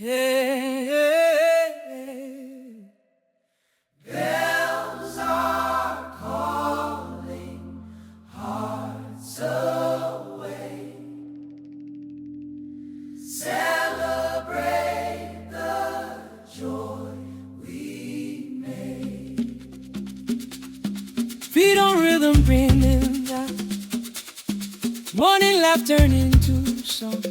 Hey, hey, hey. Bells are calling hearts away. Celebrate the joy we made. Feet on rhythm, bringing down. Morning laugh turn into song.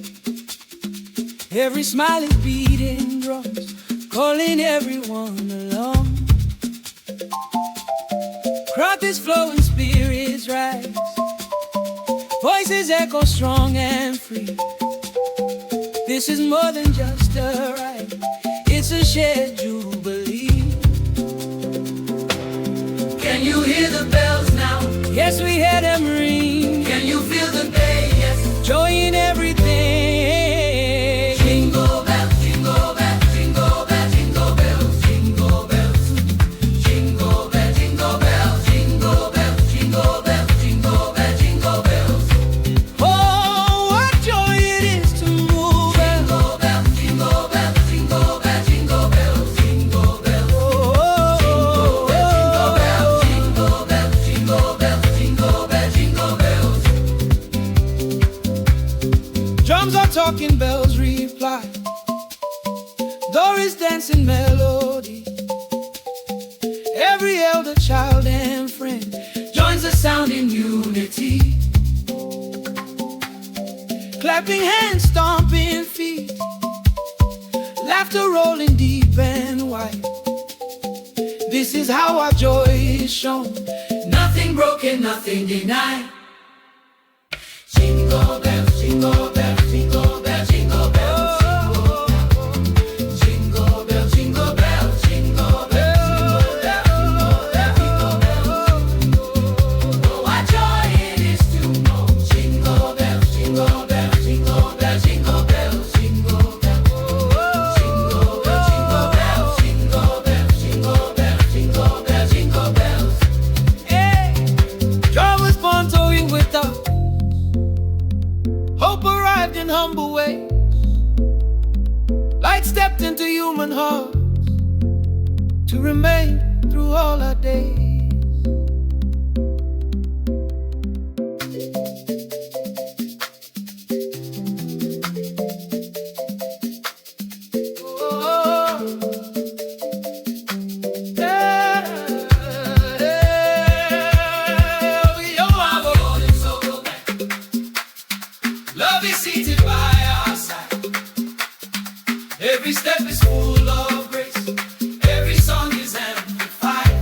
Every smile is beating drums, calling everyone along. Crowd is flowing, spirits rise. Voices echo strong and free. This is more than just a ride, it's a shared jubilee. Can you hear the bells now? Yes, we hear them ring. Can you feel the day? Yes, joy in everything. Jingle bells, jingle bells, jingle bells, jingle bells, jingle bells, jingle bells, jingle bells, jingle bells, jingle bells, jingle bells, jingle bells. Oh, what joy it is to move! Jingle bells, jingle bells, jingle bells, jingle bells, jingle bells. Oh, jingle bells, jingle bells, jingle bells, jingle bells, jingle bells. Drums are talking, bells reply. Doris dancing melody. Every elder, child, and friend joins the sound in unity. Clapping hands, stomping feet, laughter rolling deep and wide. This is how our joy is shown. Nothing broken, nothing denied. Jingle bells, jingle bells, jingle bells, jingle bells. Jingle bells, jingle bells, jingle bells, jingle bells, jingle bells. Oh, what joy it is to know. Jingle bells, jingle bells, jingle bells, jingle bells, jingle bells. Jingle bells, jingle bells, jingle bells, jingle bells, jingle bells, jingle bells. Hey, joy was born towing with us. Hope arrived in humble ways. Light stepped into human hearts to remain through all our days. Oh, yeah, love is seated by our side. Every step is full of grace. Every song is amplified.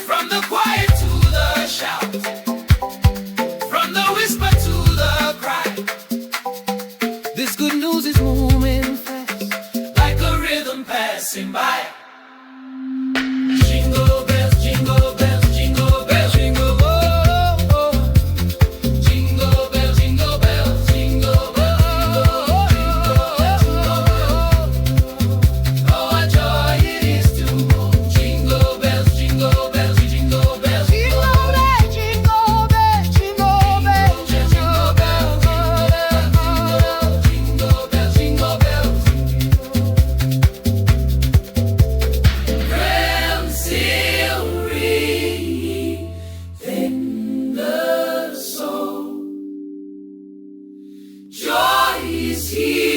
From the quiet to the shout, from the whisper to the cry. This good news is moving fast, like a rhythm passing by. Jingle bells, jingle bells, jingle bells, jingle bells. Jingle bells, jingle bells, jingle bells, jingle bells, jingle bells. Oh, what joy it is to move. Jingle bells, jingle bells, jingle bells, jingle bells, jingle bells, jingle bells, jingle bells, jingle bells, jingle bells. Bells still ringing in the soul. Joy is here.